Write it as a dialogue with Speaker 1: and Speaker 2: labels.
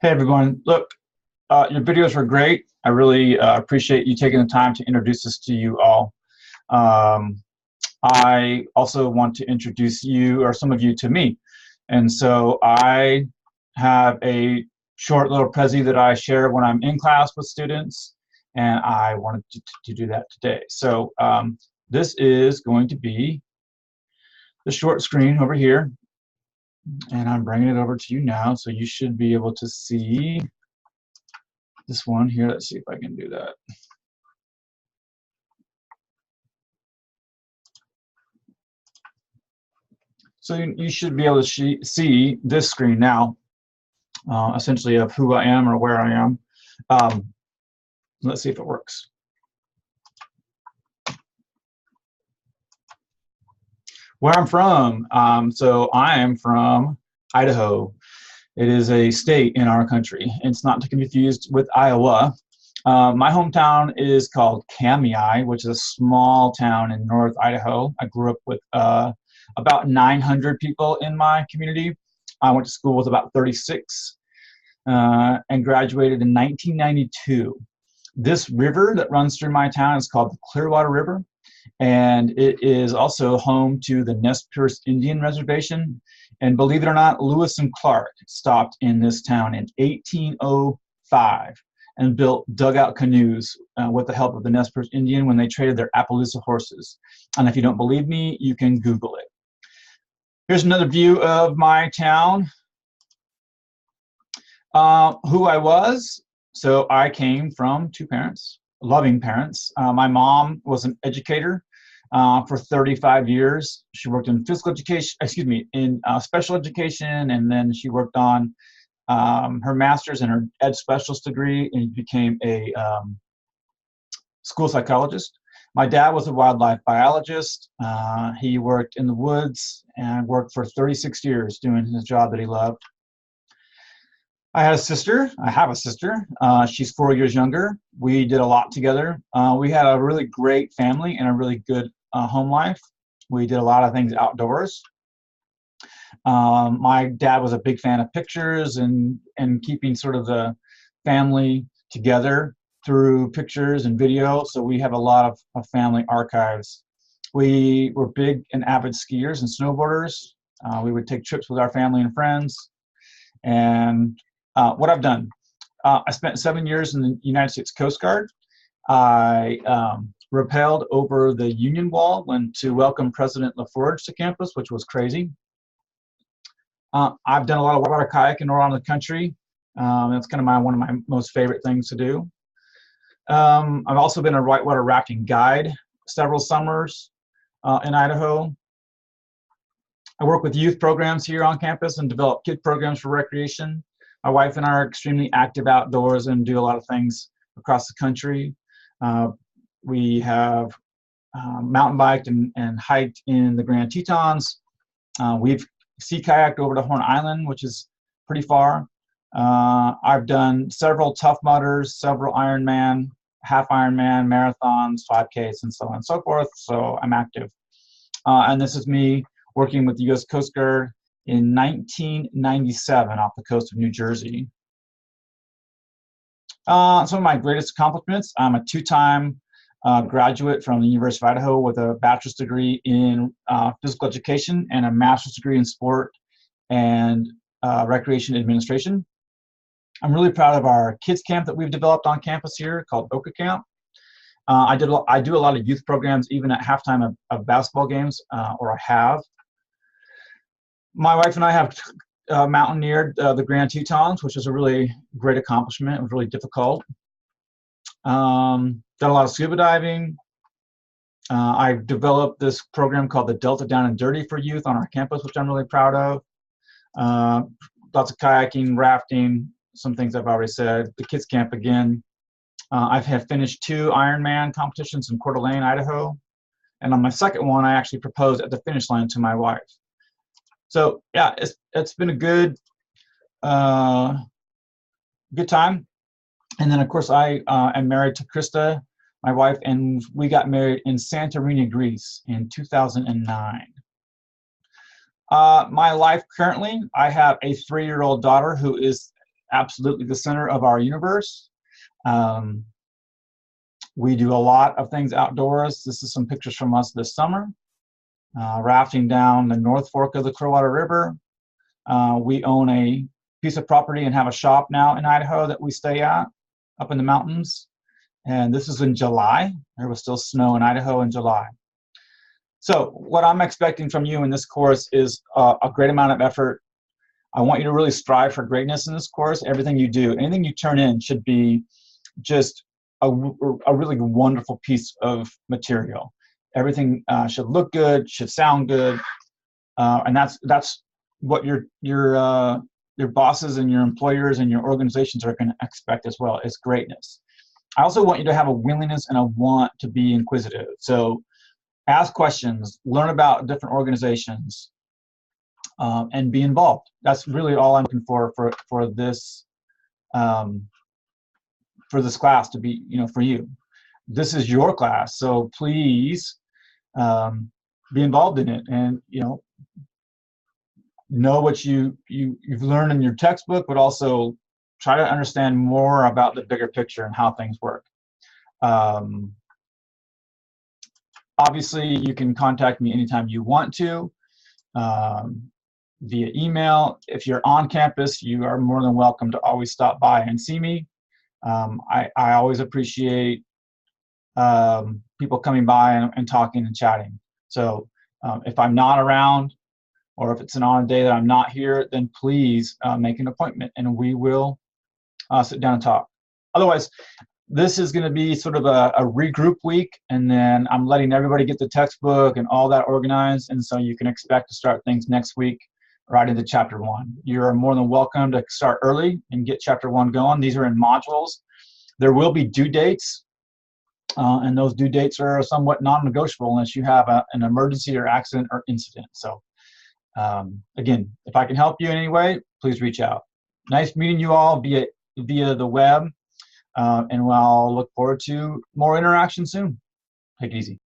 Speaker 1: Hey everyone, look, your videos were great. I really appreciate you taking the time to introduce this to you all. Um, I also want to introduce you, or some of you, to me. And so I have a short little prezi that I share when I'm in class with students, and I wanted to do that today. So this is going to be the short screen over here, and I'm bringing it over to you now, so you should be able to see this one here. Let's see if I can do that. So you should be able to see this screen now, essentially of who I am or where I am. Let's see if it works. Where I'm from, so I am from Idaho. It is a state in our country. It's not to be confused with Iowa. My hometown is called Kamiah, which is a small town in North Idaho. I grew up with about 900 people in my community. I went to school with about 36 and graduated in 1992. This river that runs through my town is called the Clearwater River, and it is also home to the Nez Perce Indian Reservation. And believe it or not, Lewis and Clark stopped in this town in 1805 and built dugout canoes with the help of the Nez Perce Indian when they traded their Appaloosa horses. And if you don't believe me, you can Google it. Here's another view of my town. Who I was. So I came from two parents, loving parents. My mom was an educator for 35 years. She worked in physical education, in special education, and then she worked on her master's and her ed specialist degree and became a school psychologist. My dad was a wildlife biologist. He worked in the woods and worked for 36 years doing his job that he loved. I have a sister. She's 4 years younger. We did a lot together. We had a really great family and a really good home life. We did a lot of things outdoors. My dad was a big fan of pictures and keeping sort of the family together through pictures and video. So we have a lot of family archives. We were big and avid skiers and snowboarders. We would take trips with our family and friends. And what I've done, I spent 7 years in the United States Coast Guard. I rappelled over the Union Wall to welcome President LaForge to campus, which was crazy. I've done a lot of water kayaking around the country. That's kind of one of my most favorite things to do. I've also been a whitewater rafting guide several summers in Idaho. I work with youth programs here on campus and develop kid programs for recreation. My wife and I are extremely active outdoors and do a lot of things across the country. We have mountain biked and hiked in the Grand Tetons. We've sea kayaked over to Horn Island, which is pretty far. I've done several Tough Mudders, several Ironman, half Ironman, marathons, 5Ks, and so on and so forth. So I'm active. And this is me working with the U.S. Coast Guard in 1997 off the coast of New Jersey. Some of my greatest accomplishments: I'm a two-time graduate from the University of Idaho with a bachelor's degree in physical education and a master's degree in sport and recreation administration. I'm really proud of our kids camp that we've developed on campus here called Oka Camp. I do a lot of youth programs even at halftime of basketball games, or I have. My wife and I have mountaineered the Grand Tetons, which is a really great accomplishment. It was really difficult. Done a lot of scuba diving. I've developed this program called the Delta Down and Dirty for youth on our campus, which I'm really proud of. Lots of kayaking, rafting, some things I've already said. The kids camp again. I have finished 2 Ironman competitions in Coeur d'Alene, Idaho. And on my second one, I actually proposed at the finish line to my wife. So yeah, it's been a good time. And then of course I am married to Krista, my wife, and we got married in Santorini, Greece in 2009. My life currently, I have a 3-year-old daughter who is absolutely the center of our universe. We do a lot of things outdoors. This is some pictures from us this summer. Rafting down the North Fork of the Clearwater River. We own a piece of property and have a shop now in Idaho that we stay at up in the mountains. And this is in July. There was still snow in Idaho in July. So what I'm expecting from you in this course is a great amount of effort. I want you to really strive for greatness in this course. Everything you do, anything you turn in should be just a really wonderful piece of material. Everything should look good, should sound good, and that's what your bosses and your employers and your organizations are going to expect as well, is greatness. I also want you to have a willingness and a want to be inquisitive. So ask questions, learn about different organizations, and be involved. That's really all I'm looking for this class to be, for you. This is your class, so please be involved in it, and know what you've learned in your textbook, but also try to understand more about the bigger picture and how things work. Obviously, you can contact me anytime you want to, via email. If you're on campus, you are more than welcome to always stop by and see me. I always appreciate people coming by and talking and chatting. So if I'm not around, or if it's on a day that I'm not here, then please make an appointment and we will sit down and talk. Otherwise, this is going to be sort of a regroup week, and then I'm letting everybody get the textbook and all that organized, and so you can expect to start things next week right into chapter 1. You're more than welcome to start early and get chapter 1 going. These are in modules. There will be due dates, and those due dates are somewhat non-negotiable unless you have an emergency or accident or incident. So again, if I can help you in any way, please reach out. Nice meeting you all via the web, and I'll look forward to more interaction soon. Take it easy.